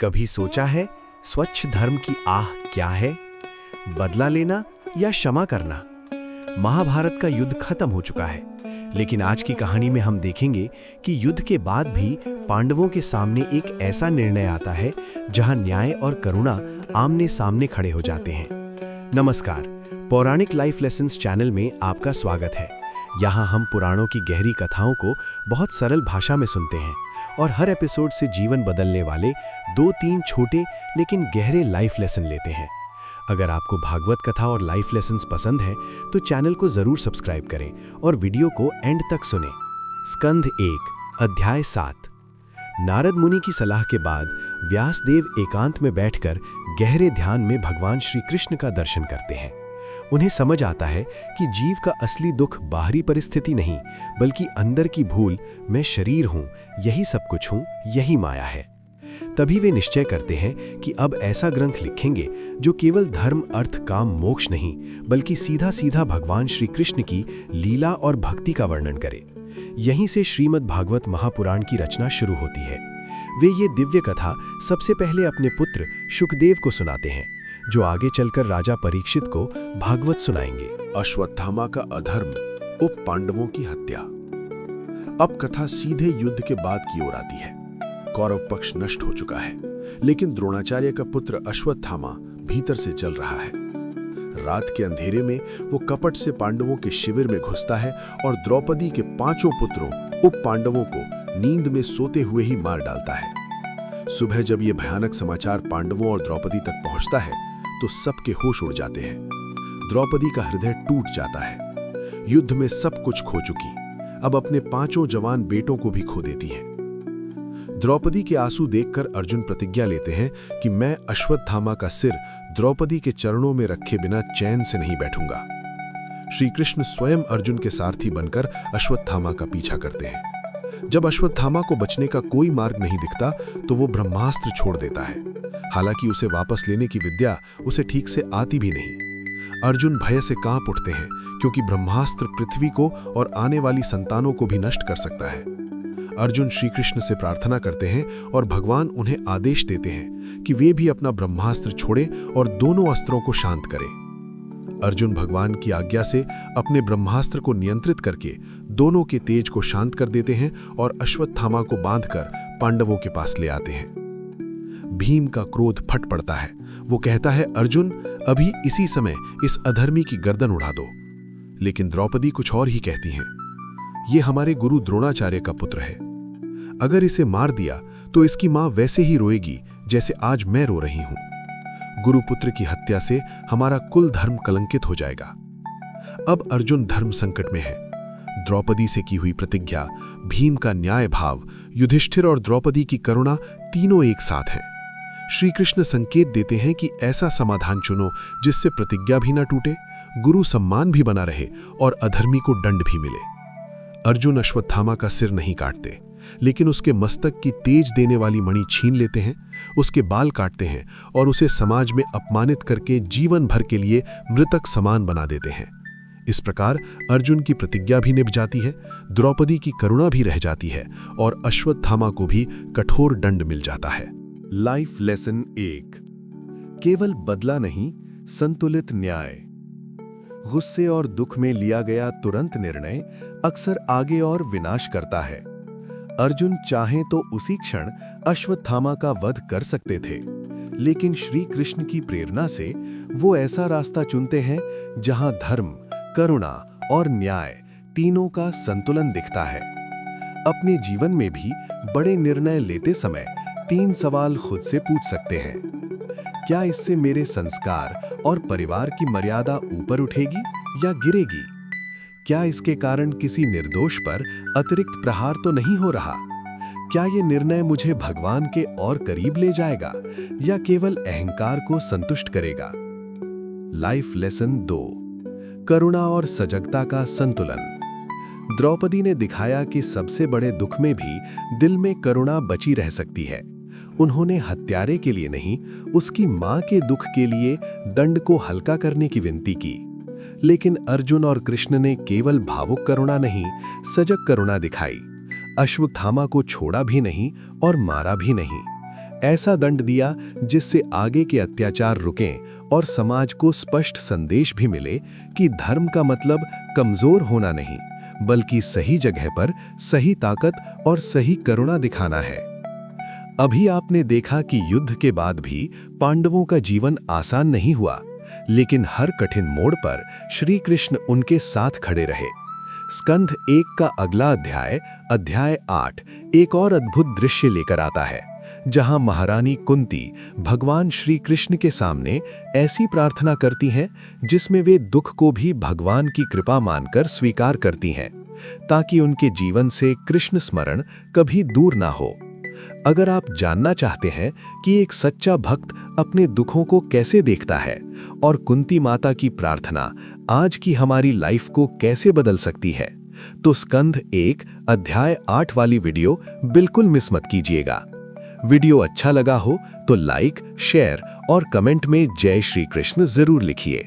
कभी सोचा है स्वच्छ धर्म की आह क्या है? बदला लेना या क्षमा करना? महाभारत का युद्ध खत्म हो चुका है, लेकिन आज की कहानी में हम देखेंगे कि युद्ध के बाद भी पांडवों के सामने एक ऐसा निर्णय आता है जहां न्याय और करुणा आमने सामने खड़े हो जाते हैं। नमस्कार, पौराणिक लाइफ लेसन्स चैनल में आपका स्वागत है। यहाँ हम पुराणों की गहरी कथाओं को बहुत सरल भाषा में सुनते हैं और हर एपिसोड से जीवन बदलने वाले 2-3 छोटे लेकिन गहरे लाइफ लेसन लेते हैं। अगर आपको भागवत कथा और लाइफ लेसन्स पसंद है तो चैनल को जरूर सब्सक्राइब करें और वीडियो को एंड तक सुनें। स्कंध 1 अध्याय 7। नारद मुनि की सलाह के बाद व्यासदेव एकांत में बैठकर गहरे ध्यान में भगवान श्री कृष्ण का दर्शन करते हैं। उन्हें समझ आता है कि जीव का असली दुख बाहरी परिस्थिति नहीं, बल्कि अंदर की भूल, मैं शरीर हूं, यही सब कुछ हूं, यही माया है। तभी वे निश्चय करते हैं कि अब ऐसा ग्रंथ लिखेंगे जो केवल धर्म, अर्थ, काम, मोक्ष नहीं, बल्कि सीधा सीधा भगवान श्री कृष्ण की लीला और भक्ति का वर्णन करे। यहीं से श्रीमद् भागवत महापुराण की रचना शुरू होती है। वे ये दिव्य कथा सबसे पहले अपने पुत्र शुकदेव को सुनाते हैं, जो आगे चलकर राजा परीक्षित को भागवत सुनाएंगे। अश्वत्थामा का अधर्म, उप पांडवों की हत्या। अब कथा सीधे युद्ध के बाद की ओर आती है। कौरव पक्ष नष्ट हो चुका है, लेकिन द्रोणाचार्य का पुत्र अश्वत्थामा भीतर से जल रहा है। रात के अंधेरे में वो कपट से पांडवों के शिविर में घुसता है और द्रौपदी के 5 पुत्रों उप पांडवों को नींद में सोते हुए ही मार डालता है। सुबह जब ये भयानक समाचार पांडवों और द्रौपदी तक पहुंचता है तो सबके होश उड़ जाते हैं। द्रौपदी का हृदय टूट जाता है। युद्ध में सब कुछ खो चुकी, अब अपने 5 जवान बेटों को भी खो देती हैं। द्रौपदी के आंसू देखकर अर्जुन प्रतिज्ञा लेते हैं कि मैं अश्वत्थामा का सिर द्रौपदी के चरणों में रखे बिना चैन से नहीं बैठूंगा। श्री कृष्ण स्वयं अर्जुन के सारथी बनकर अश्वत्थामा का पीछा करते हैं। जब अश्वत्थामा को बचने का कोई मार्ग नहीं दिखता तो वो ब्रह्मास्त्र छोड़ देता है। हालांकि उसे वापस लेने की विद्या उसे ठीक से आती भी नहीं। अर्जुन भय से कांप उठते हैं, क्योंकि ब्रह्मास्त्र पृथ्वी को और आने वाली संतानों को भी नष्ट कर सकता है। अर्जुन श्री कृष्ण से प्रार्थना करते हैं और भगवान उन्हें आदेश देते हैं कि वे भी अपना ब्रह्मास्त्र छोड़ें और दोनों अस्त्रों को शांत करें। अर्जुन भगवान की आज्ञा से अपने ब्रह्मास्त्र को नियंत्रित करके दोनों के तेज को शांत कर देते हैं और अश्वत्थामा को बांधकर पांडवों के पास ले आते हैं। भीम का क्रोध फट पड़ता है। वो कहता है, अर्जुन, अभी इसी समय इस अधर्मी की गर्दन उड़ा दो। लेकिन द्रौपदी कुछ और ही कहती हैं। ये हमारे गुरु द्रोणाचार्य का पुत्र है। अगर इसे मार दिया तो इसकी मां वैसे ही रोएगी जैसे आज मैं रो रही हूं। गुरुपुत्र की हत्या से हमारा कुल धर्म कलंकित हो जाएगा। अब अर्जुन धर्म संकट में है। द्रौपदी से की हुई प्रतिज्ञा, भीम का न्याय भाव, युधिष्ठिर और द्रौपदी की करुणा, तीनों एक साथ हैं। श्री कृष्ण संकेत देते हैं कि ऐसा समाधान चुनो जिससे प्रतिज्ञा भी न टूटे, गुरु सम्मान भी बना रहे और अधर्मी को दंड भी मिले। अर्जुन अश्वत्थामा का सिर नहीं काटते, लेकिन उसके मस्तक की तेज देने वाली मणि छीन लेते हैं, उसके बाल काटते हैं और उसे समाज में अपमानित करके जीवन भर के लिए मृतक समान बना देते हैं। इस प्रकार अर्जुन की प्रतिज्ञा भी निभ जाती है, द्रौपदी की करुणा भी रह जाती है और अश्वत्थामा को भी कठोर दंड मिल जाता है। लाइफ लेसन 1 केवल बदला नहीं, संतुलित न्याय। गुस्से और दुख में लिया गया तुरंत निर्णय अक्सर आगे और विनाश करता है। अर्जुन चाहें तो उसी क्षण अश्वत्थामा का वध कर सकते थे, लेकिन श्री कृष्ण की प्रेरणा से वो ऐसा रास्ता चुनते हैं जहां धर्म, करुणा और न्याय तीनों का संतुलन दिखता है। अपने जीवन में भी बड़े निर्णय लेते समय 3 सवाल खुद से पूछ सकते हैं। क्या इससे मेरे संस्कार और परिवार की मर्यादा ऊपर उठेगी या गिरेगी? क्या इसके कारण किसी निर्दोष पर अतिरिक्त प्रहार तो नहीं हो रहा? क्या ये निर्णय मुझे भगवान के और करीब ले जाएगा या केवल अहंकार को संतुष्ट करेगा? लाइफ लेसन 2 करुणा और सजगता का संतुलन। द्रौपदी ने दिखाया कि सबसे बड़े दुख में भी दिल में करुणा बची रह सकती है। उन्होंने हत्यारे के लिए नहीं, उसकी मां के दुख के लिए दंड को हल्का करने की विनती की। लेकिन अर्जुन और कृष्ण ने केवल भावुक करुणा नहीं, सजग करुणा दिखाई। अश्वत्थामा को छोड़ा भी नहीं और मारा भी नहीं। ऐसा दंड दिया जिससे आगे के अत्याचार रुकें और समाज को स्पष्ट संदेश भी मिले कि धर्म का मतलब कमजोर होना नहीं, बल्कि सही जगह पर सही ताकत और सही करुणा दिखाना है। अभी आपने देखा कि युद्ध के बाद भी पांडवों का जीवन आसान नहीं हुआ, लेकिन हर कठिन मोड़ पर श्री कृष्ण उनके साथ खड़े रहे। स्कंध 1 का अगला अध्याय 8 एक और अद्भुत दृश्य लेकर आता है, जहां महारानी कुंती भगवान श्री कृष्ण के सामने ऐसी प्रार्थना करती हैं जिसमें वे दुख को भी भगवान की कृपा मानकर स्वीकार करती हैं, ताकि उनके जीवन से कृष्ण स्मरण कभी दूर ना हो। अगर आप जानना चाहते हैं कि एक सच्चा भक्त अपने दुखों को कैसे देखता है और कुंती माता की प्रार्थना आज की हमारी लाइफ को कैसे बदल सकती है, तो स्कंध 1 अध्याय 8 वाली वीडियो बिल्कुल मिस मत कीजिएगा। वीडियो अच्छा लगा हो तो लाइक, शेयर और कमेंट में जय श्री कृष्ण जरूर लिखिए।